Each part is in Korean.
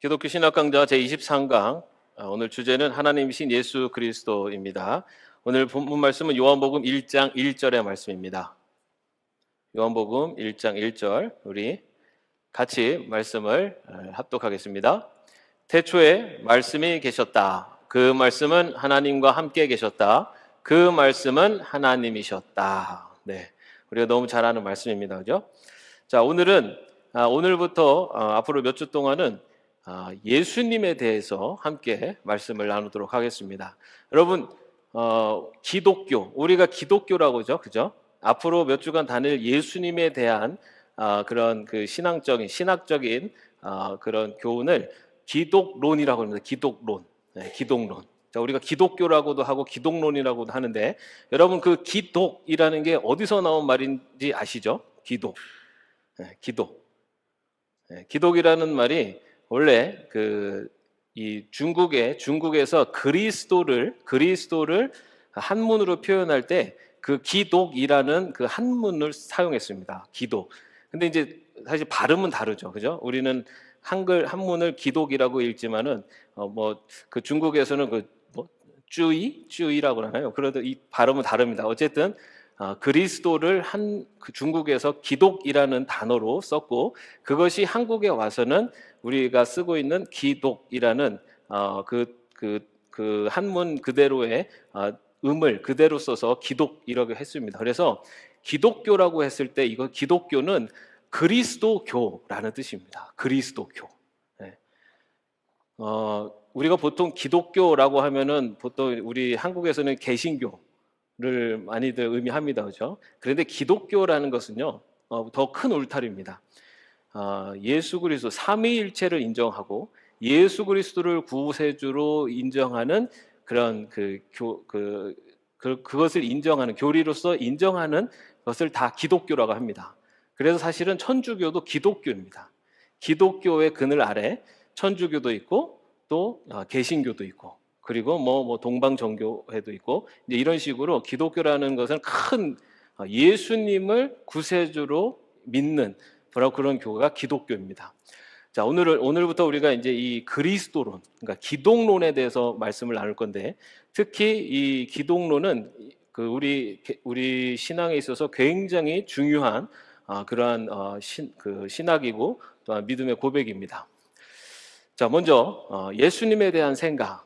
기독교 신학 강좌 제23강 오늘 주제는 하나님이신 예수 그리스도입니다. 오늘 본문 말씀은 요한복음 1장 1절의 말씀입니다. 요한복음 1장 1절 우리 같이 말씀을 합독하겠습니다. 태초에 말씀이 계셨다. 그 말씀은 하나님과 함께 계셨다. 그 말씀은 하나님이셨다. 네, 우리가 너무 잘 아는 말씀입니다. 그죠? 자, 오늘부터 앞으로 몇 주 동안은 예수님에 대해서 함께 말씀을 나누도록 하겠습니다. 여러분, 기독교, 우리가 기독교라고 하죠, 그죠? 앞으로 몇 주간 다닐 예수님에 대한 그런 그 신학적인 그런 교훈을 기독론이라고 합니다. 기독론, 네, 기독론. 자, 우리가 기독교라고도 하고 기독론이라고도 하는데, 여러분 그 기독이라는 게 어디서 나온 말인지 아시죠? 기독, 네, 기독. 네, 기독이라는 말이 원래 이 중국에서 그리스도를 한문으로 표현할 때 그 기독이라는 그 한문을 사용했습니다. 기독. 근데 이제 사실 발음은 다르죠, 그죠? 우리는 한문을 기독이라고 읽지만은 뭐 그 중국에서는 쭈이라고 하나요? 그래도 이 발음은 다릅니다. 어쨌든 그리스도를 그 중국에서 기독이라는 단어로 썼고, 그것이 한국에 와서는 우리가 쓰고 있는 기독이라는 그 한문 그대로의 음을 그대로 써서 기독이라고 했습니다. 그래서 기독교라고 했을 때 이거 기독교는 그리스도교라는 뜻입니다. 그리스도교. 네. 우리가 보통 기독교라고 하면은 보통 우리 한국에서는 개신교를 많이들 의미합니다, 그렇죠? 그런데 기독교라는 것은요 더 큰 울타리입니다. 예수 그리스도 삼위일체를 인정하고 예수 그리스도를 구세주로 인정하는 그런 그것을 인정하는 교리로서 인정하는 것을 다 기독교라고 합니다. 그래서 사실은 천주교도 기독교입니다. 기독교의 그늘 아래 천주교도 있고 또 개신교도 있고 그리고 뭐 동방정교회도 있고 이제 이런 식으로 기독교라는 것은 큰 예수님을 구세주로 믿는 그런 교가 기독교입니다. 자, 오늘부터 우리가 이제 이 그리스도론, 그러니까 기독론에 대해서 말씀을 나눌 건데, 특히 이 기독론은 우리 신앙에 있어서 굉장히 중요한 그러한 신학이고 또한 믿음의 고백입니다. 자, 먼저 예수님에 대한 생각.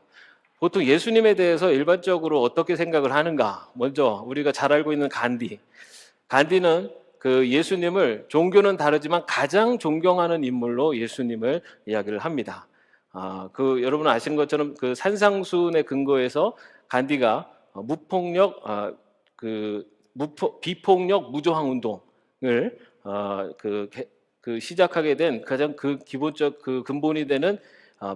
보통 예수님에 대해서 일반적으로 어떻게 생각을 하는가? 먼저 우리가 잘 알고 있는 간디는 그 예수님을 종교는 다르지만 가장 존경하는 인물로 예수님을 이야기를 합니다. 여러분 아시는 것처럼 그 산상수훈에 근거해서 간디가 비폭력 무저항 운동을 시작하게 된 가장 기본적 근본이 되는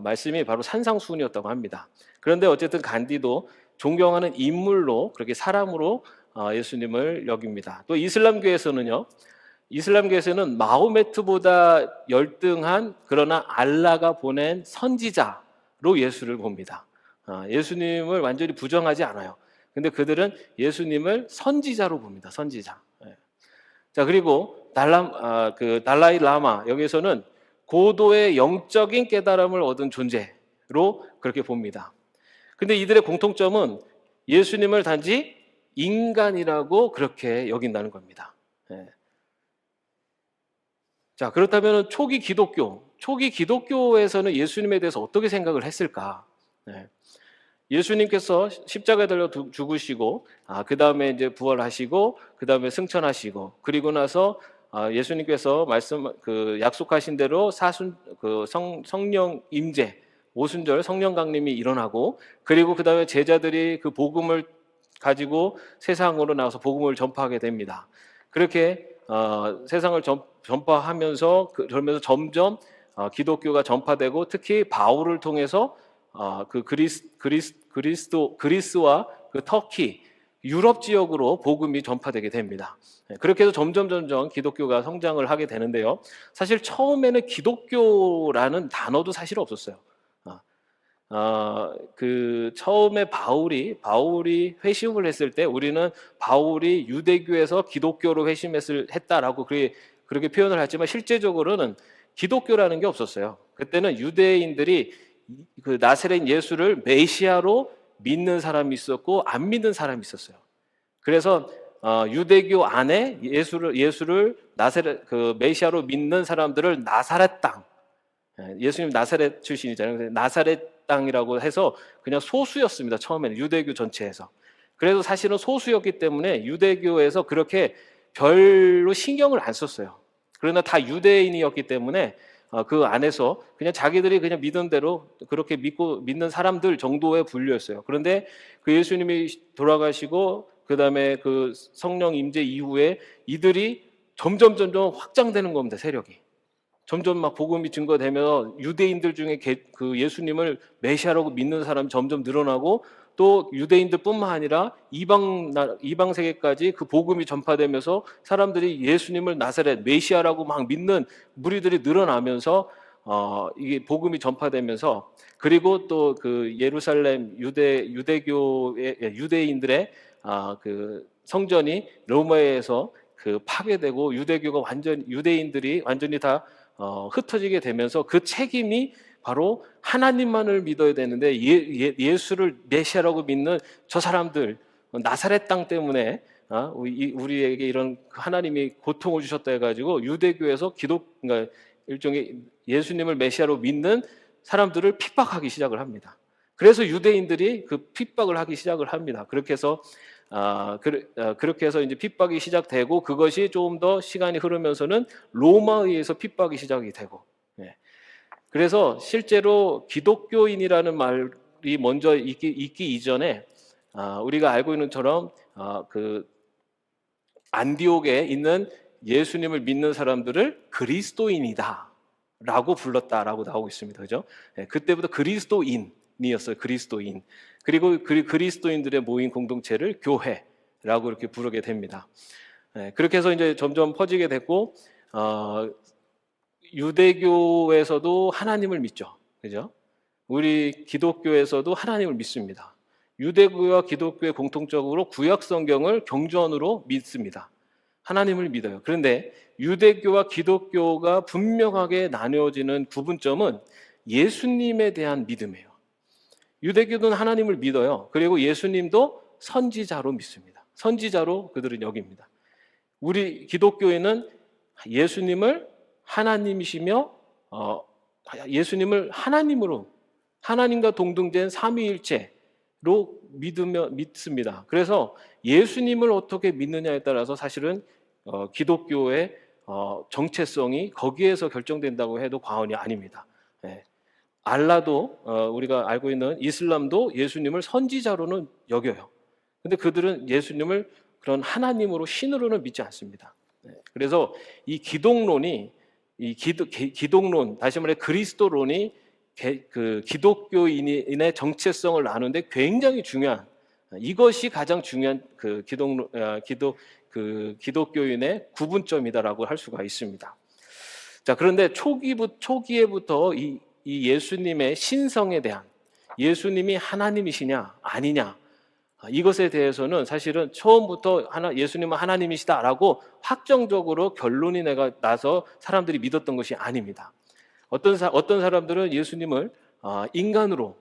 말씀이 바로 산상수훈이었다고 합니다. 그런데 어쨌든 간디도 존경하는 인물로 그렇게 사람으로 예수님을 여깁니다. 또 이슬람교에서는 마호메트보다 열등한 그러나 알라가 보낸 선지자로 예수를 봅니다. 예수님을 완전히 부정하지 않아요. 근데 그들은 예수님을 선지자로 봅니다. 선지자. 자, 그리고 달라이 라마 여기서는 고도의 영적인 깨달음을 얻은 존재로 그렇게 봅니다. 근데 이들의 공통점은 예수님을 단지 인간이라고 그렇게 여긴다는 겁니다. 자, 그렇다면 초기 기독교에서는 예수님에 대해서 어떻게 생각을 했을까? 예수님께서 십자가에 달려 죽으시고, 그 다음에 이제 부활하시고, 그 다음에 승천하시고, 그리고 나서 예수님께서 약속하신 대로 성령 임재, 오순절 성령 강림이 일어나고, 그리고 그 다음에 제자들이 그 복음을 가지고 세상으로 나와서 복음을 전파하게 됩니다. 그렇게 세상을 전파하면서 그러면서 점점 기독교가 전파되고, 특히 바울을 통해서 그리스와 그 터키 유럽 지역으로 복음이 전파되게 됩니다. 그렇게 해서 점점 기독교가 성장을 하게 되는데요. 사실 처음에는 기독교라는 단어도 사실 없었어요. 처음에 바울이 회심을 했을 때 우리는 바울이 유대교에서 기독교로 했다라고 그렇게 표현을 하지만 실제적으로는 기독교라는 게 없었어요. 그때는 유대인들이 그 나사렛 예수를 메시아로 믿는 사람이 있었고 안 믿는 사람이 있었어요. 그래서 유대교 안에 예수를 나사렛 그 메시아로 믿는 사람들을 나사렛 땅, 예수님 나사렛 출신이잖아요. 그래서 나사렛 땅이라고 해서 그냥 소수였습니다. 처음에는 유대교 전체에서. 그래서 사실은 소수였기 때문에 유대교에서 그렇게 별로 신경을 안 썼어요. 그러나 다 유대인이었기 때문에 그 안에서 그냥 자기들이 그냥 믿은 대로 그렇게 믿는 사람들 정도의 분류였어요. 그런데 그 예수님이 돌아가시고 그다음에 그 성령 임재 이후에 이들이 점점 확장되는 겁니다. 세력이. 점점 막 복음이 증거되며 유대인들 중에 그 예수님을 메시아라고 믿는 사람이 점점 늘어나고 또 유대인들뿐만 아니라 이방 세계까지 그 복음이 전파되면서 사람들이 예수님을 나사렛 메시아라고 막 믿는 무리들이 늘어나면서 이게 복음이 전파되면서 그리고 또 그 예루살렘 유대교의 유대인들의 그 성전이 로마에서 그 파괴되고 유대교가 유대인들이 완전히 다 흩어지게 되면서 그 책임이 바로 하나님만을 믿어야 되는데 예수를 메시아라고 믿는 저 사람들 나사렛 땅 때문에 우리에게 이런 하나님이 고통을 주셨다 해가지고 유대교에서 그러니까 일종의 예수님을 메시아로 믿는 사람들을 핍박하기 시작을 합니다. 그래서 유대인들이 그 핍박을 하기 시작을 합니다. 그렇게 해서 이제 핍박이 시작되고 그것이 조금 더 시간이 흐르면서는 로마에 의해서 핍박이 시작이 되고, 그래서 실제로 기독교인이라는 말이 먼저 있기 이전에 우리가 알고 있는 것처럼 그 안디옥에 있는 예수님을 믿는 사람들을 그리스도인이다라고 불렀다라고 나오고 있습니다. 그죠? 그때부터 그리스도인이었어요. 그리스도인. 그리고 그리스도인들의 모인 공동체를 교회라고 이렇게 부르게 됩니다. 그렇게 해서 이제 점점 퍼지게 됐고 유대교에서도 하나님을 믿죠. 그죠? 우리 기독교에서도 하나님을 믿습니다. 유대교와 기독교의 공통적으로 구약 성경을 경전으로 믿습니다. 하나님을 믿어요. 그런데 유대교와 기독교가 분명하게 나뉘어지는 구분점은 예수님에 대한 믿음이에요. 유대교는 하나님을 믿어요. 그리고 예수님도 선지자로 믿습니다. 선지자로 그들은 여깁니다. 우리 기독교에는 예수님을 하나님이시며 예수님을 하나님으로 하나님과 동등된 삼위일체로 믿습니다. 그래서 예수님을 어떻게 믿느냐에 따라서 사실은 기독교의 정체성이 거기에서 결정된다고 해도 과언이 아닙니다. 알라도 우리가 알고 있는 이슬람도 예수님을 선지자로는 여겨요. 근데 그들은 예수님을 그런 하나님으로 신으로는 믿지 않습니다. 그래서 이 기독론이 기독론 다시 말해 그리스도론이 그 기독교인의 정체성을 나누는데 굉장히 중요한 이것이 가장 중요한 그 기독교인의 구분점이다라고 할 수가 있습니다. 자, 그런데 초기에부터 이 예수님의 신성에 대한 예수님이 하나님이시냐 아니냐 이것에 대해서는 사실은 처음부터 예수님은 하나님이시다라고 확정적으로 결론이 나서 사람들이 믿었던 것이 아닙니다. 어떤 사람들은 예수님을 인간으로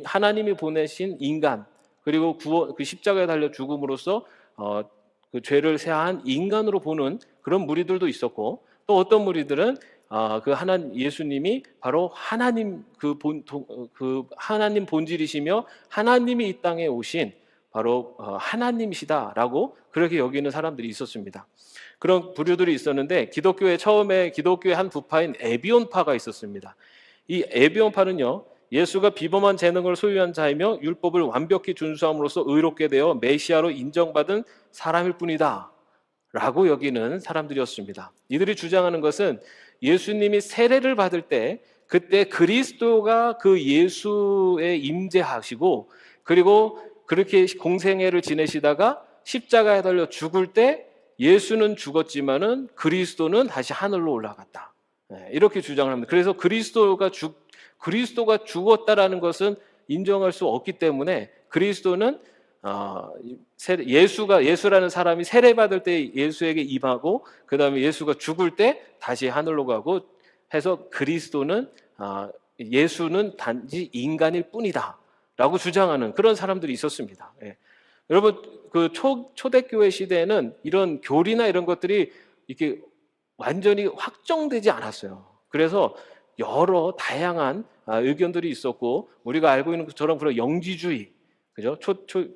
하나님이 보내신 인간 그리고 그 십자가에 달려 죽음으로써 그 죄를 사한 인간으로 보는 그런 무리들도 있었고 또 어떤 무리들은 예수님이 바로 하나님 하나님 본질이시며 하나님이 이 땅에 오신 바로 하나님이시다라고 그렇게 여기는 사람들이 있었습니다. 그런 부류들이 있었는데 처음에 기독교의 한 부파인 에비온파가 있었습니다. 이 에비온파는요, 예수가 비범한 재능을 소유한 자이며 율법을 완벽히 준수함으로써 의롭게 되어 메시아로 인정받은 사람일 뿐이다 라고 여기는 사람들이었습니다. 이들이 주장하는 것은 예수님이 세례를 받을 때 그때 그리스도가 그 예수에 임재하시고 그리고 그렇게 공생애를 지내시다가 십자가에 달려 죽을 때 예수는 죽었지만은 그리스도는 다시 하늘로 올라갔다. 이렇게 주장을 합니다. 그래서 그리스도가 죽었다라는 것은 인정할 수 없기 때문에 그리스도는 예수라는 사람이 세례 받을 때 예수에게 임하고 그 다음에 예수가 죽을 때 다시 하늘로 가고 해서 그리스도는 예수는 단지 인간일 뿐이다라고 주장하는 그런 사람들이 있었습니다. 예. 여러분 그 초대교회 시대에는 이런 교리나 이런 것들이 이렇게 완전히 확정되지 않았어요. 그래서 여러 다양한 의견들이 있었고 우리가 알고 있는 것처럼 그런 영지주의, 그죠?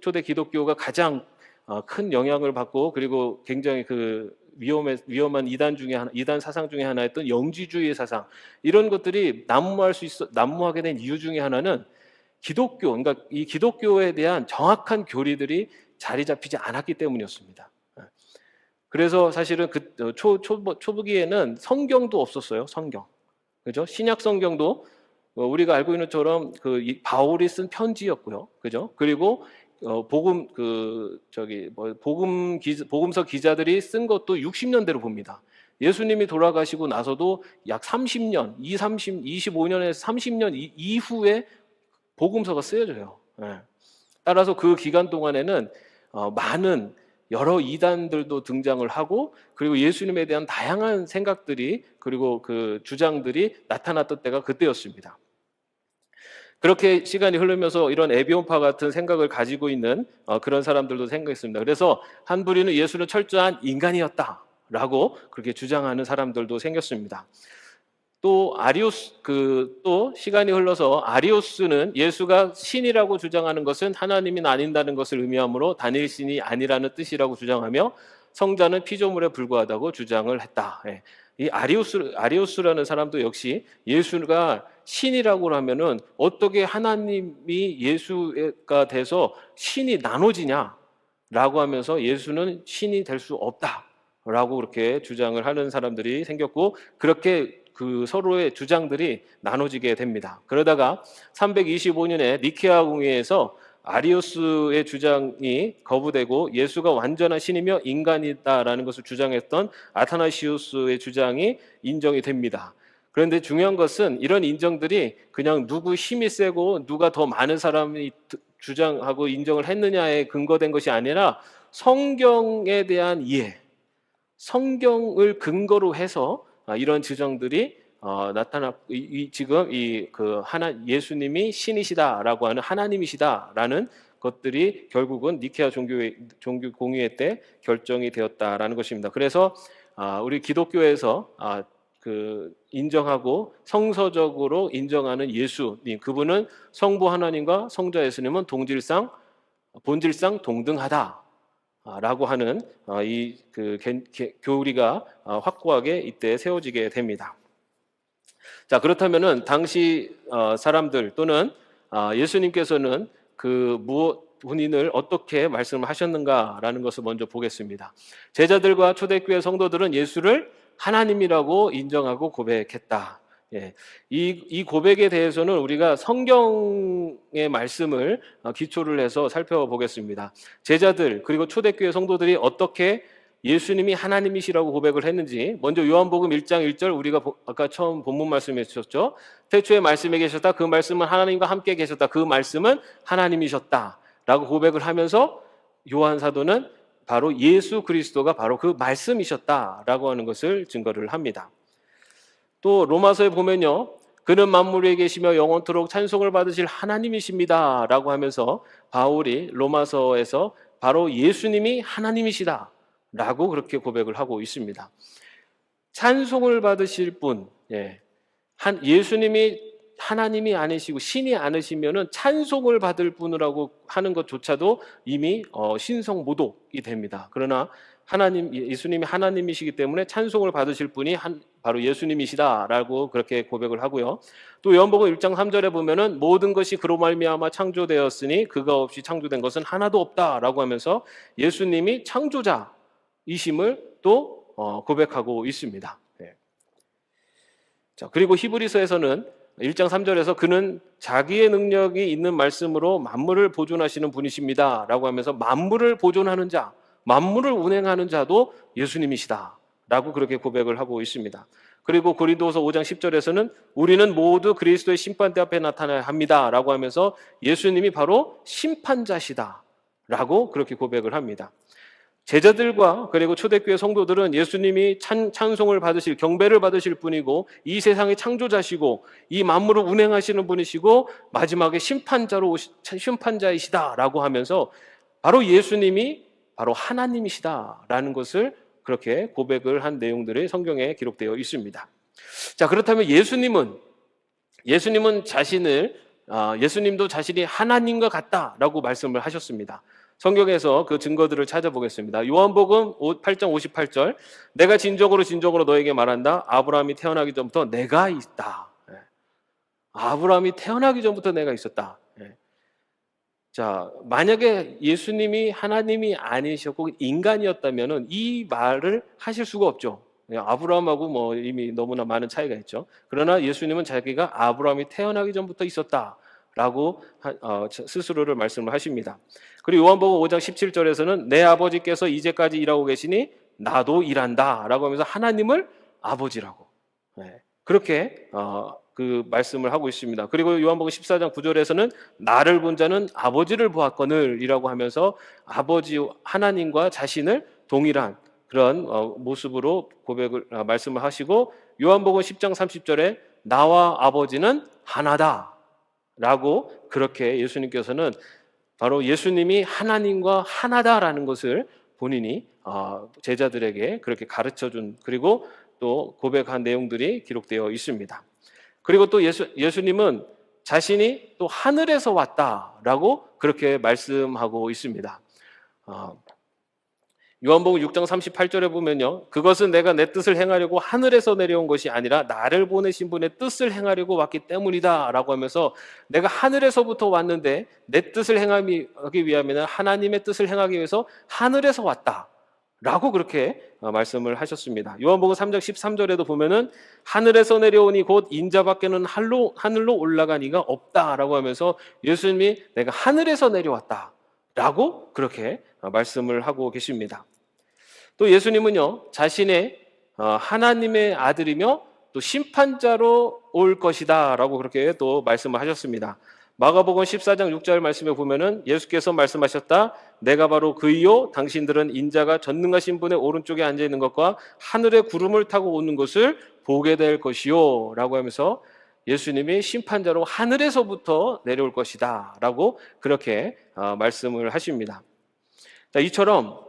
초대 기독교가 가장 큰 영향을 받고 그리고 굉장히 그 위험한 이단 사상 중에 하나였던 영지주의 사상, 이런 것들이 난무하게 된 이유 중에 하나는 그러니까 이 기독교에 대한 정확한 교리들이 자리 잡히지 않았기 때문이었습니다. 그래서 사실은 초부기에는 성경도 없었어요. 성경, 그죠? 신약 성경도 우리가 알고 있는 것처럼 바울이 쓴 편지였고요, 그죠? 그리고 복음서 기자들이 쓴 것도 60년대로 봅니다. 예수님이 돌아가시고 나서도 약 25년에서 30년 이후에 복음서가 쓰여져요. 예. 따라서 그 기간 동안에는 많은 여러 이단들도 등장을 하고 그리고 예수님에 대한 다양한 생각들이 그리고 그 주장들이 나타났던 때가 그때였습니다. 그렇게 시간이 흐르면서 이런 에비온파 같은 생각을 가지고 있는 그런 사람들도 생각했습니다. 그래서 한 부류는 예수는 철저한 인간이었다라고 그렇게 주장하는 사람들도 생겼습니다. 또 시간이 흘러서 아리우스는 예수가 신이라고 주장하는 것은 하나님이 아닌다는 것을 의미하므로 단일신이 아니라는 뜻이라고 주장하며 성자는 피조물에 불과하다고 주장을 했다. 예. 이 아리우스라는 사람도 역시 예수가 신이라고 하면은 어떻게 하나님이 예수가 돼서 신이 나눠지냐라고 하면서 예수는 신이 될 수 없다라고 그렇게 주장을 하는 사람들이 생겼고 그렇게 그 서로의 주장들이 나눠지게 됩니다. 그러다가 325년에 니케아 공회에서 아리우스의 주장이 거부되고 예수가 완전한 신이며 인간이다라는 것을 주장했던 아타나시우스의 주장이 인정이 됩니다. 그런데 중요한 것은 이런 인정들이 그냥 누구 힘이 세고 누가 더 많은 사람이 주장하고 인정을 했느냐에 근거된 것이 아니라 성경에 대한 이해, 성경을 근거로 해서 이런 주장들이 지금 예수님이 신이시다라고 하는 하나님이시다라는 것들이 결국은 니케아 종교 공의회 때 결정이 되었다라는 것입니다. 그래서 우리 기독교에서 인정하고 성서적으로 인정하는 예수님, 그분은 성부 하나님과 성자 예수님은 본질상 동등하다. 라고 하는 교리가 확고하게 이때 세워지게 됩니다. 자, 그렇다면은 당시 사람들 또는 예수님께서는 본인을 어떻게 말씀을 하셨는가라는 것을 먼저 보겠습니다. 제자들과 초대교회 성도들은 예수를 하나님이라고 인정하고 고백했다. 예, 이 고백에 대해서는 우리가 성경의 말씀을 기초를 해서 살펴보겠습니다. 제자들 그리고 초대교회 성도들이 어떻게 예수님이 하나님이시라고 고백을 했는지 먼저 요한복음 1장 1절 우리가 아까 처음 본문 말씀에 주셨죠. 태초에 말씀에 계셨다. 그 말씀은 하나님과 함께 계셨다. 그 말씀은 하나님이셨다 라고 고백을 하면서 요한 사도는 바로 예수 그리스도가 바로 그 말씀이셨다라고 하는 것을 증거를 합니다. 또 로마서에 보면요, 그는 만물 위에 계시며 영원토록 찬송을 받으실 하나님이십니다 라고 하면서 바울이 로마서에서 바로 예수님이 하나님이시다 라고 그렇게 고백을 하고 있습니다. 찬송을 받으실 분, 예수님이 하나님이 아니시고 신이 아니시면은 찬송을 받을 분이라고 하는 것조차도 이미 신성모독이 됩니다. 그러나 예수님이 하나님이시기 때문에 찬송을 받으실 분이 바로 예수님이시다라고 그렇게 고백을 하고요. 또 요한복음 1장 3절에 보면은 모든 것이 그로 말미암아 창조되었으니 그가 없이 창조된 것은 하나도 없다라고 하면서 예수님이 창조자이심을 또 고백하고 있습니다. 자, 그리고 히브리서에서는 1장 3절에서 그는 자기의 능력이 있는 말씀으로 만물을 보존하시는 분이십니다 라고 하면서 만물을 보존하는 자, 만물을 운행하는 자도 예수님이시다 라고 그렇게 고백을 하고 있습니다. 그리고 고린도서 5장 10절에서는 우리는 모두 그리스도의 심판대 앞에 나타나야 합니다 라고 하면서 예수님이 바로 심판자시다 라고 그렇게 고백을 합니다. 제자들과 그리고 초대교회 성도들은 예수님이 찬송을 받으실, 경배를 받으실 분이고 이 세상의 창조자시고 이 만물을 운행하시는 분이시고 마지막에 심판자이시다라고 하면서 바로 예수님이 바로 하나님이시다라는 것을 그렇게 고백을 한 내용들이 성경에 기록되어 있습니다. 자, 그렇다면 예수님은 예수님도 자신이 하나님과 같다라고 말씀을 하셨습니다. 성경에서 그 증거들을 찾아보겠습니다. 요한복음 8장 58절, 내가 진정으로 너에게 말한다. 아브라함이 태어나기 전부터 내가 있다. 아브라함이 태어나기 전부터 내가 있었다. 자, 만약에 예수님이 하나님이 아니셨고 인간이었다면 이 말을 하실 수가 없죠. 아브라함하고 이미 너무나 많은 차이가 있죠. 그러나 예수님은 자기가 아브라함이 태어나기 전부터 있었다라고 스스로를 말씀을 하십니다. 그리고 요한복음 5장 17절에서는 내 아버지께서 이제까지 일하고 계시니 나도 일한다라고 하면서 하나님을 아버지라고 그렇게 그 말씀을 하고 있습니다. 그리고 요한복음 14장 9절에서는 나를 본 자는 아버지를 보았거늘이라고 하면서 아버지 하나님과 자신을 동일한 그런 모습으로 말씀을 하시고 요한복음 10장 30절에 나와 아버지는 하나다라고 그렇게 예수님께서는 바로 예수님이 하나님과 하나다라는 것을 본인이 제자들에게 그렇게 가르쳐준 그리고 또 고백한 내용들이 기록되어 있습니다. 그리고 또 예수님은 자신이 또 하늘에서 왔다라고 그렇게 말씀하고 있습니다. 요한복음 6장 38절에 보면요, 그것은 내가 내 뜻을 행하려고 하늘에서 내려온 것이 아니라 나를 보내신 분의 뜻을 행하려고 왔기 때문이다 라고 하면서 내가 하늘에서부터 왔는데 내 뜻을 행하기 위하면 하나님의 뜻을 행하기 위해서 하늘에서 왔다 라고 그렇게 말씀을 하셨습니다. 요한복음 3장 13절에도 보면은 하늘에서 내려오니 곧 인자밖에는 하늘로 올라간 이가 없다라고 하면서 예수님이 내가 하늘에서 내려왔다 라고 그렇게 말씀을 하고 계십니다. 또 예수님은요, 자신의 하나님의 아들이며 또 심판자로 올 것이다 라고 그렇게 또 말씀을 하셨습니다. 마가복음 14장 6절 말씀에 보면은 예수께서 말씀하셨다. 내가 바로 그이요 당신들은 인자가 전능하신 분의 오른쪽에 앉아 있는 것과 하늘의 구름을 타고 오는 것을 보게 될 것이요 라고 하면서 예수님이 심판자로 하늘에서부터 내려올 것이다 라고 그렇게 말씀을 하십니다. 자, 이처럼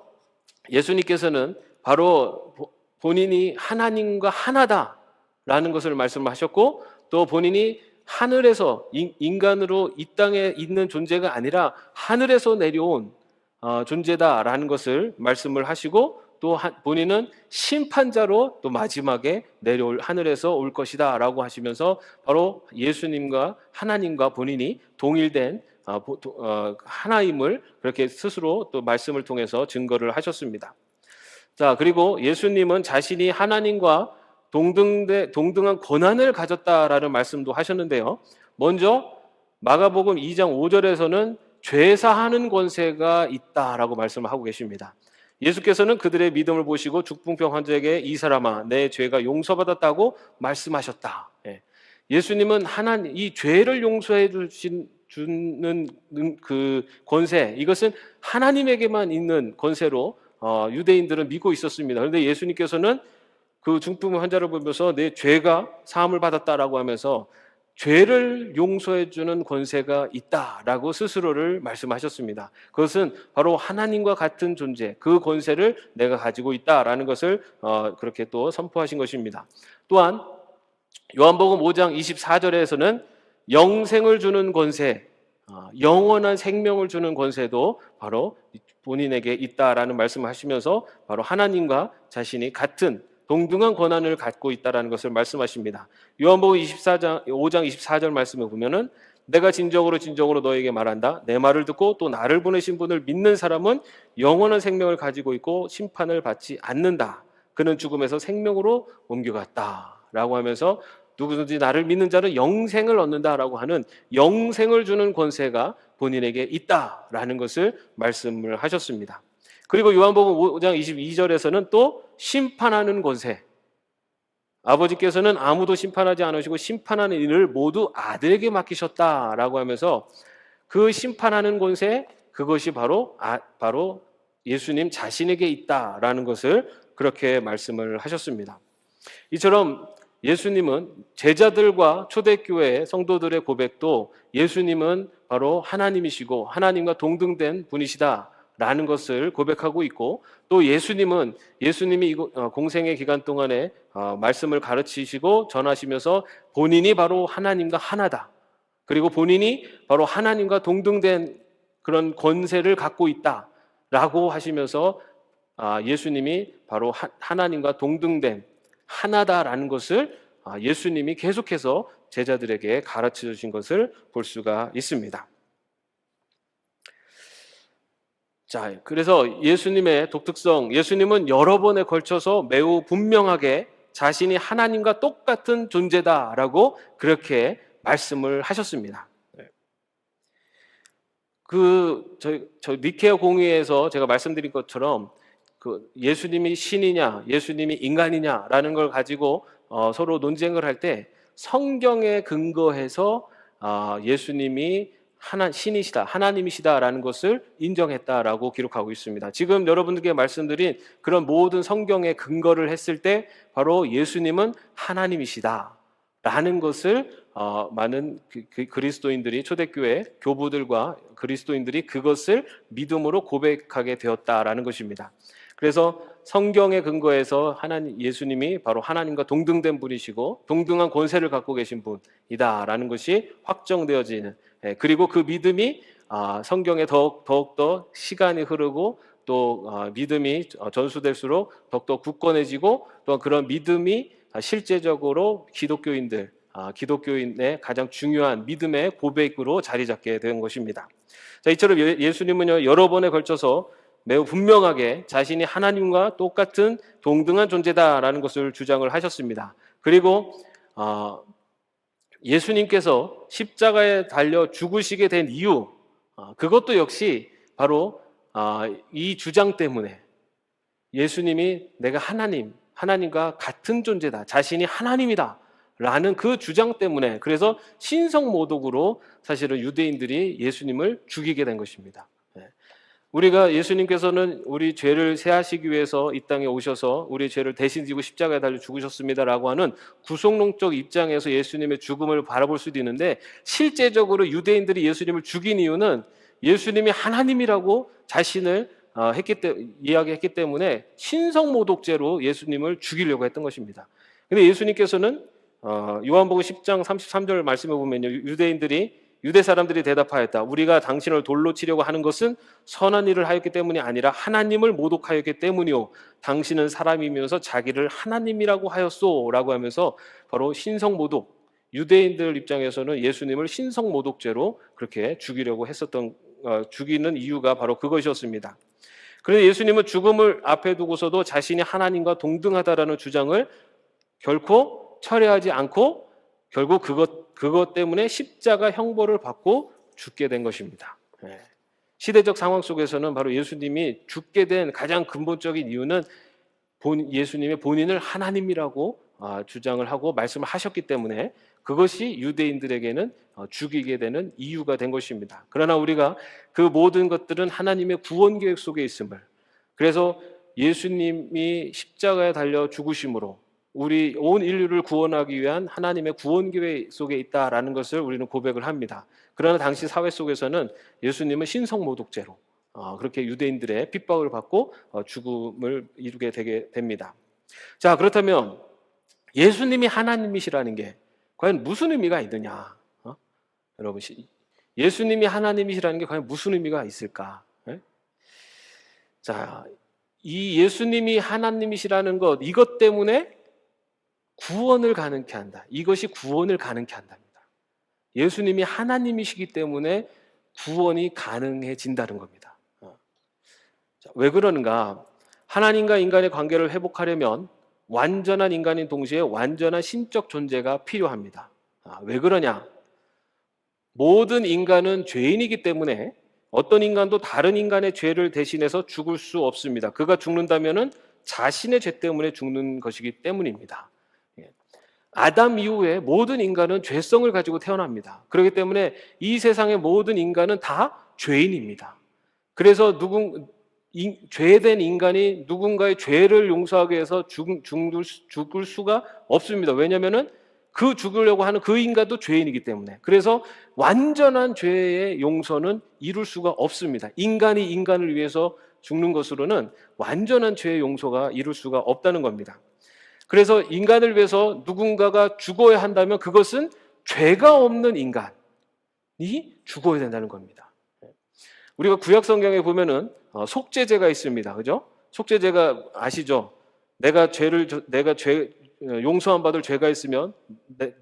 예수님께서는 바로 본인이 하나님과 하나다라는 것을 말씀하셨고 또 본인이 하늘에서 인간으로 이 땅에 있는 존재가 아니라 하늘에서 내려온 존재다라는 것을 말씀을 하시고 또 본인은 심판자로 또 마지막에 내려올 하늘에서 올 것이다 라고 하시면서 바로 예수님과 하나님과 본인이 동일된 하나임을 그렇게 스스로 또 말씀을 통해서 증거를 하셨습니다. 자, 그리고 예수님은 자신이 하나님과 동등한 권한을 가졌다라는 말씀도 하셨는데요. 먼저 마가복음 2장 5절에서는 죄사하는 권세가 있다라고 말씀을 하고 계십니다. 예수께서는 그들의 믿음을 보시고 죽붕병 환자에게 이 사람아 내 죄가 용서받았다고 말씀하셨다. 예수님은 이 죄를 용서해 주는 그 권세, 이것은 하나님에게만 있는 권세로 유대인들은 믿고 있었습니다. 그런데 예수님께서는 그 중풍 환자를 보면서 내 죄가 사함을 받았다라고 하면서 죄를 용서해 주는 권세가 있다라고 스스로를 말씀하셨습니다. 그것은 바로 하나님과 같은 존재, 그 권세를 내가 가지고 있다라는 것을 그렇게 또 선포하신 것입니다. 또한 요한복음 5장 24절에서는 영생을 주는 권세, 영원한 생명을 주는 권세도 바로 본인에게 있다라는 말씀을 하시면서 바로 하나님과 자신이 같은 동등한 권한을 갖고 있다라는 것을 말씀하십니다. 요한복음 5장 24절 말씀에 보면은 내가 진정으로 너에게 말한다. 내 말을 듣고 또 나를 보내신 분을 믿는 사람은 영원한 생명을 가지고 있고 심판을 받지 않는다. 그는 죽음에서 생명으로 옮겨갔다라고 하면서 누구든지 나를 믿는 자는 영생을 얻는다라고 하는 영생을 주는 권세가 본인에게 있다라는 것을 말씀을 하셨습니다. 그리고 요한복음 5장 22절에서는 또 심판하는 권세, 아버지께서는 아무도 심판하지 않으시고 심판하는 일을 모두 아들에게 맡기셨다라고 하면서 그 심판하는 권세, 그것이 바로 예수님 자신에게 있다라는 것을 그렇게 말씀을 하셨습니다. 이처럼 예수님은 제자들과 초대교회 성도들의 고백도 예수님은 바로 하나님이시고 하나님과 동등된 분이시다라는 것을 고백하고 있고, 또 예수님이 공생의 기간 동안에 말씀을 가르치시고 전하시면서 본인이 바로 하나님과 하나다, 그리고 본인이 바로 하나님과 동등된 그런 권세를 갖고 있다라고 하시면서 예수님이 바로 하나님과 동등된 하나다라는 것을 예수님이 계속해서 제자들에게 가르쳐 주신 것을 볼 수가 있습니다. 자, 그래서 예수님의 독특성, 예수님은 여러 번에 걸쳐서 매우 분명하게 자신이 하나님과 똑같은 존재다라고 그렇게 말씀을 하셨습니다. 저 니케아 공의에서 제가 말씀드린 것처럼 예수님이 신이냐, 예수님이 인간이냐라는 걸 가지고 서로 논쟁을 할 때 성경에 근거해서 예수님이 신이시다, 하나님이시다라는 것을 인정했다라고 기록하고 있습니다. 지금 여러분들께 말씀드린 그런 모든 성경에 근거를 했을 때 바로 예수님은 하나님이시다라는 것을 많은 그리스도인들이, 초대교회 교부들과 그리스도인들이 그것을 믿음으로 고백하게 되었다라는 것입니다. 그래서 성경에 근거해서 예수님이 바로 하나님과 동등된 분이시고 동등한 권세를 갖고 계신 분이다라는 것이 확정되어지는, 그리고 그 믿음이 성경에 더욱더 시간이 흐르고 또 믿음이 전수될수록 더욱더 굳건해지고, 또 그런 믿음이 실제적으로 기독교인의 가장 중요한 믿음의 고백으로 자리 잡게 된 것입니다. 자, 이처럼 예수님은요, 여러 번에 걸쳐서 매우 분명하게 자신이 하나님과 똑같은 동등한 존재다라는 것을 주장을 하셨습니다. 그리고 예수님께서 십자가에 달려 죽으시게 된 이유, 그것도 역시 바로 이 주장 때문에, 예수님이 내가 하나님과 같은 존재다, 자신이 하나님이다 라는 그 주장 때문에, 그래서 신성모독으로 사실은 유대인들이 예수님을 죽이게 된 것입니다. 우리가 예수님께서는 우리 죄를 사하시기 위해서 이 땅에 오셔서 우리 죄를 대신 지고 십자가에 달려 죽으셨습니다라고 하는 구속론적 입장에서 예수님의 죽음을 바라볼 수도 있는데, 실제적으로 유대인들이 예수님을 죽인 이유는 예수님이 하나님이라고 자신을 이야기했기 때문에 신성모독죄로 예수님을 죽이려고 했던 것입니다. 근데 예수님께서는 요한복음 10장 33절 말씀에 보면요, 유대 사람들이 대답하였다. 우리가 당신을 돌로 치려고 하는 것은 선한 일을 하였기 때문이 아니라 하나님을 모독하였기 때문이요, 당신은 사람이면서 자기를 하나님이라고 하였소 라고 하면서 바로 신성모독, 유대인들 입장에서는 예수님을 신성모독죄로 그렇게 죽이는 이유가 바로 그것이었습니다. 그런데 예수님은 죽음을 앞에 두고서도 자신이 하나님과 동등하다라는 주장을 결코 철회하지 않고 결국 그것 때문에 십자가 형벌을 받고 죽게 된 것입니다. 시대적 상황 속에서는 바로 예수님이 죽게 된 가장 근본적인 이유는 예수님의 본인을 하나님이라고 주장을 하고 말씀을 하셨기 때문에 그것이 유대인들에게는 죽이게 되는 이유가 된 것입니다. 그러나 우리가 그 모든 것들은 하나님의 구원 계획 속에 있음을, 그래서 예수님이 십자가에 달려 죽으심으로 우리 온 인류를 구원하기 위한 하나님의 구원 계획 속에 있다라는 것을 우리는 고백을 합니다. 그러나 당시 사회 속에서는 예수님은 신성모독죄로 그렇게 유대인들의 핍박을 받고 죽음을 이루게 되게 됩니다. 자, 그렇다면 예수님이 하나님이시라는 게 과연 무슨 의미가 있느냐? 여러분, 예수님이 하나님이시라는 게 과연 무슨 의미가 있을까? 자, 이 예수님이 하나님이시라는 것, 이것 때문에 구원을 가능케 한다. 이것이 구원을 가능케 한답니다. 예수님이 하나님이시기 때문에 구원이 가능해진다는 겁니다. 자, 왜 그러는가? 하나님과 인간의 관계를 회복하려면 완전한 인간인 동시에 완전한 신적 존재가 필요합니다. 왜 그러냐? 모든 인간은 죄인이기 때문에 어떤 인간도 다른 인간의 죄를 대신해서 죽을 수 없습니다. 그가 죽는다면은 자신의 죄 때문에 죽는 것이기 때문입니다. 아담 이후에 모든 인간은 죄성을 가지고 태어납니다. 그렇기 때문에 이 세상의 모든 인간은 다 죄인입니다. 그래서 죄된 인간이 누군가의 죄를 용서하기 위해서 죽을 수가 없습니다. 왜냐하면은 그 죽으려고 하는 그 인간도 죄인이기 때문에. 그래서 완전한 죄의 용서는 이룰 수가 없습니다. 인간이 인간을 위해서 죽는 것으로는 완전한 죄의 용서가 이룰 수가 없다는 겁니다. 그래서 인간을 위해서 누군가가 죽어야 한다면 그것은 죄가 없는 인간이 죽어야 된다는 겁니다. 우리가 구약 성경에 보면은 속죄제가 있습니다. 그죠? 속죄제가 아시죠? 내가 용서함 받을 죄가 있으면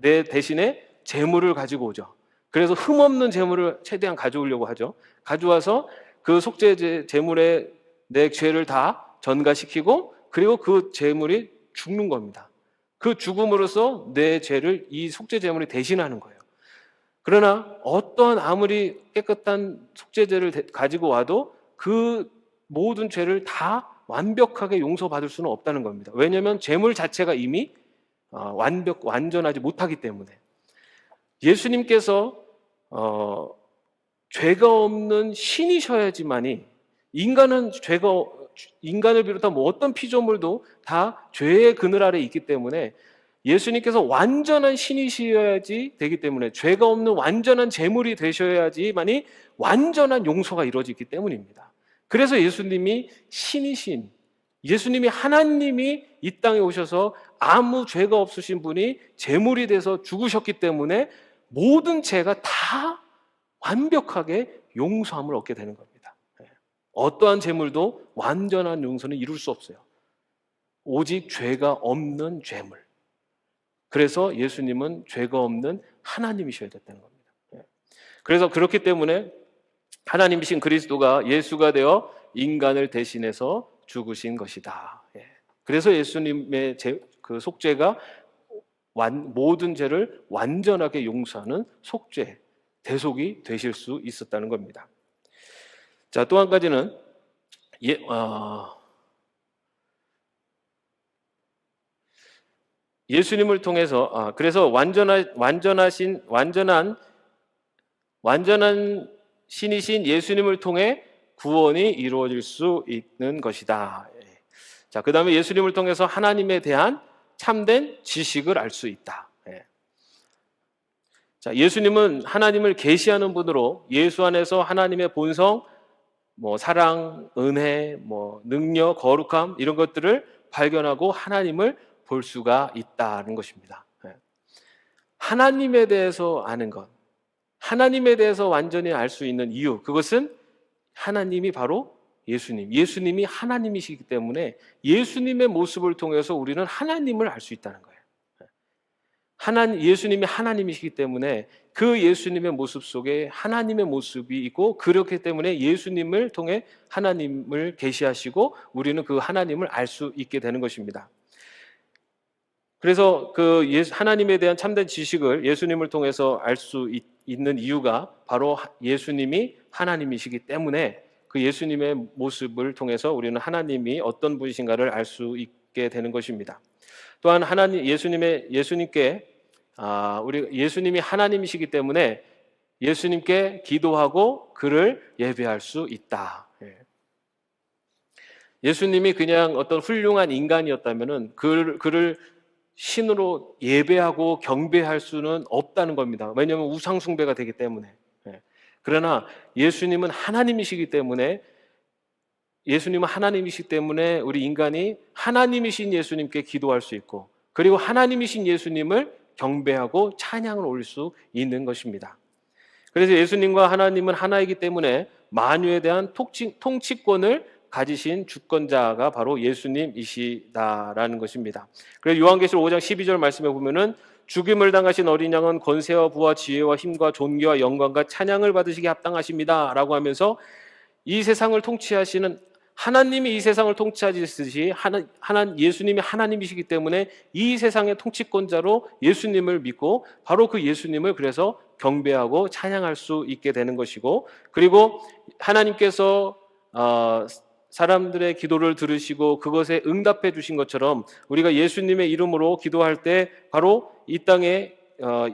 내 대신에 제물을 가지고 오죠. 그래서 흠없는 제물을 최대한 가져오려고 하죠. 가져와서 그 속죄제 제물에 내 죄를 다 전가시키고 그리고 그 제물이 죽는 겁니다. 그 죽음으로써 내 죄를 이 속죄 제물이 대신하는 거예요. 그러나 어떠한 아무리 깨끗한 속죄제를 가지고 와도 그 모든 죄를 다 완벽하게 용서받을 수는 없다는 겁니다. 왜냐하면 제물 자체가 이미 완전하지 못하기 때문에. 예수님께서 죄가 없는 신이셔야지만이 인간을 비롯한 어떤 피조물도 다 죄의 그늘 아래 있기 때문에 예수님께서 완전한 신이셔야지 되기 때문에 죄가 없는 완전한 제물이 되셔야지만이 완전한 용서가 이루어지기 때문입니다. 그래서 예수님이 신이신, 예수님이 하나님이 이 땅에 오셔서 아무 죄가 없으신 분이 제물이 돼서 죽으셨기 때문에 모든 죄가 다 완벽하게 용서함을 얻게 되는 겁니다. 어떠한 제물도 완전한 용서는 이룰 수 없어요. 오직 죄가 없는 제물. 그래서 예수님은 죄가 없는 하나님이셔야 됐다는 겁니다. 그래서 그렇기 때문에 하나님이신 그리스도가 예수가 되어 인간을 대신해서 죽으신 것이다. 그래서 예수님의 그 속죄가 모든 죄를 완전하게 용서하는 속죄, 대속이 되실 수 있었다는 겁니다. 자, 또 한 가지는 예수님을 통해서 그래서 완전한 신이신 예수님을 통해 구원이 이루어질 수 있는 것이다. 자, 그다음에 예수님을 통해서 하나님에 대한 참된 지식을 알 수 있다. 자, 예수님은 하나님을 계시하는 분으로 예수 안에서 하나님의 본성, 사랑, 은혜, 능력, 거룩함 이런 것들을 발견하고 하나님을 볼 수가 있다는 것입니다. 하나님에 대해서 아는 것, 하나님에 대해서 완전히 알 수 있는 이유, 그것은 하나님이 바로 예수님이 하나님이시기 때문에 예수님의 모습을 통해서 우리는 하나님을 알 수 있다는 거예요. 예수님이 하나님이시기 때문에 그 예수님의 모습 속에 하나님의 모습이 있고, 그렇기 때문에 예수님을 통해 하나님을 계시하시고 우리는 그 하나님을 알 수 있게 되는 것입니다. 그래서 그 하나님에 대한 참된 지식을 예수님을 통해서 알 수 있는 이유가 바로 예수님이 하나님이시기 때문에 그 예수님의 모습을 통해서 우리는 하나님이 어떤 분이신가를 알 수 있게 되는 것입니다. 또한 예수님이 하나님이시기 때문에 예수님께 기도하고 그를 예배할 수 있다. 예수님이 그냥 어떤 훌륭한 인간이었다면은 그를 신으로 예배하고 경배할 수는 없다는 겁니다. 왜냐하면 우상 숭배가 되기 때문에. 그러나 예수님은 하나님이시기 때문에 우리 인간이 하나님이신 예수님께 기도할 수 있고, 그리고 하나님이신 예수님을 경배하고 찬양을 올릴 수 있는 것입니다. 그래서 예수님과 하나님은 하나이기 때문에 만유에 대한 통치권을 가지신 주권자가 바로 예수님이시다라는 것입니다. 그래서 요한계시록 5장 12절 말씀에 보면은 죽임을 당하신 어린 양은 권세와 부와 지혜와 힘과 존귀와 영광과 찬양을 받으시기 합당하십니다 라고 하면서 이 세상을 통치하시는 하나님이 이 세상을 통치하시듯이 예수님이 하나님이시기 때문에 이 세상의 통치권자로 예수님을 믿고 바로 그 예수님을 그래서 경배하고 찬양할 수 있게 되는 것이고, 그리고 하나님께서 사람들의 기도를 들으시고 그것에 응답해 주신 것처럼 우리가 예수님의 이름으로 기도할 때 바로 이 땅에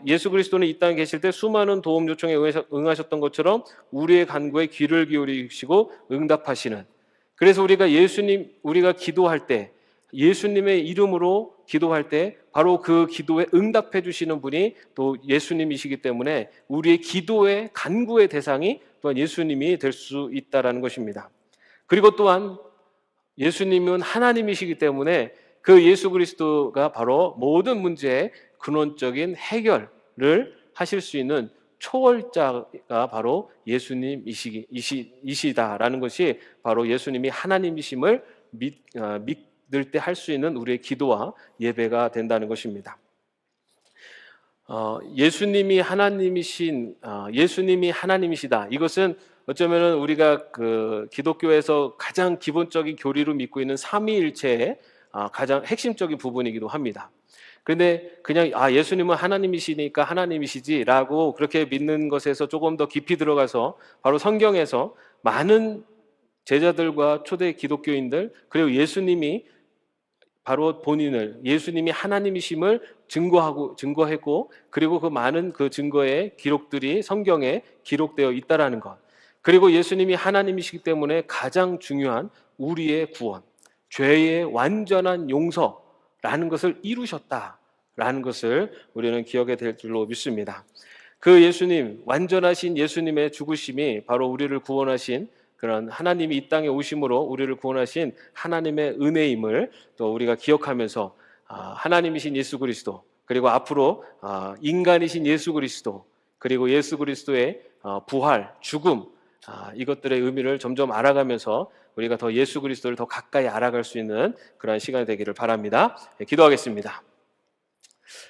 예수 그리스도는 이 땅에 계실 때 수많은 도움 요청에 응하셨던 것처럼 우리의 간구에 귀를 기울이시고 응답하시는, 그래서 우리가 기도할 때, 예수님의 이름으로 기도할 때 바로 그 기도에 응답해 주시는 분이 또 예수님이시기 때문에 우리의 기도의 간구의 대상이 또한 예수님이 될 수 있다라는 것입니다. 그리고 또한 예수님은 하나님이시기 때문에 그 예수 그리스도가 바로 모든 문제의 근원적인 해결을 하실 수 있는 초월자가 바로 예수님이시다라는 것이 바로 예수님이 하나님이심을 믿을 때 할 수 있는 우리의 기도와 예배가 된다는 것입니다. 예수님이 하나님이시다. 이것은 어쩌면은 우리가 그 기독교에서 가장 기본적인 교리로 믿고 있는 삼위일체의 가장 핵심적인 부분이기도 합니다. 그런데 그냥 예수님은 하나님이시니까 하나님이시지라고 그렇게 믿는 것에서 조금 더 깊이 들어가서 바로 성경에서 많은 제자들과 초대 기독교인들 그리고 예수님이 바로 예수님이 하나님이심을 증거했고 그리고 그 많은 그 증거의 기록들이 성경에 기록되어 있다라는 것. 그리고 예수님이 하나님이시기 때문에 가장 중요한 우리의 구원, 죄의 완전한 용서라는 것을 이루셨다라는 것을 우리는 기억해야 될 줄로 믿습니다. 그 예수님, 완전하신 예수님의 죽으심이 바로 우리를 구원하신 그런 하나님이 이 땅에 오심으로 우리를 구원하신 하나님의 은혜임을 또 우리가 기억하면서 하나님이신 예수 그리스도 그리고 앞으로 인간이신 예수 그리스도 그리고 예수 그리스도의 부활, 죽음 이것들의 의미를 점점 알아가면서 우리가 더 예수 그리스도를 더 가까이 알아갈 수 있는 그런 시간이 되기를 바랍니다. 기도하겠습니다.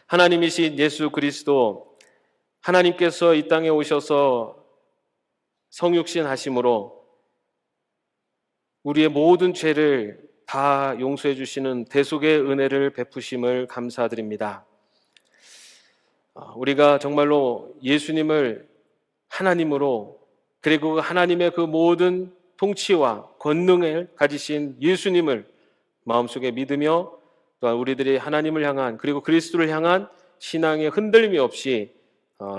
하나님이신 예수 그리스도 하나님께서 이 땅에 오셔서 성육신 하심으로 우리의 모든 죄를 다 용서해 주시는 대속의 은혜를 베푸심을 감사드립니다. 우리가 정말로 예수님을 하나님으로 그리고 하나님의 그 모든 통치와 권능을 가지신 예수님을 마음속에 믿으며 또한 우리들이 하나님을 향한 그리고 그리스도를 향한 신앙의 흔들림이 없이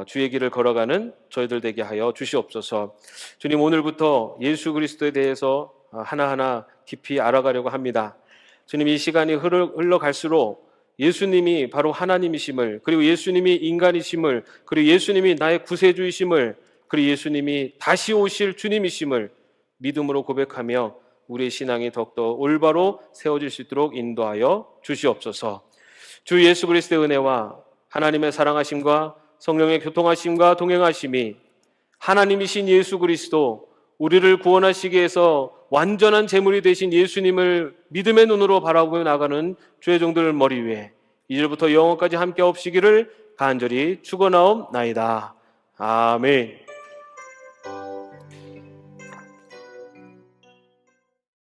주의 길을 걸어가는 저희들 되게 하여 주시옵소서. 주님, 오늘부터 예수 그리스도에 대해서 하나하나 깊이 알아가려고 합니다. 주님, 이 시간이 흘러갈수록 예수님이 바로 하나님이심을 그리고 예수님이 인간이심을 그리고 예수님이 나의 구세주이심을 그리고 예수님이 다시 오실 주님이심을 믿음으로 고백하며 우리의 신앙이 더욱더 올바로 세워질 수 있도록 인도하여 주시옵소서. 주 예수 그리스도의 은혜와 하나님의 사랑하심과 성령의 교통하심과 동행하심이 하나님이신 예수 그리스도 우리를 구원하시기 위해서 완전한 제물이 되신 예수님을 믿음의 눈으로 바라보며 나가는 주의 종들 머리 위에 이제부터 영원까지 함께 없시기를 간절히 축원하옵나이다. 아멘.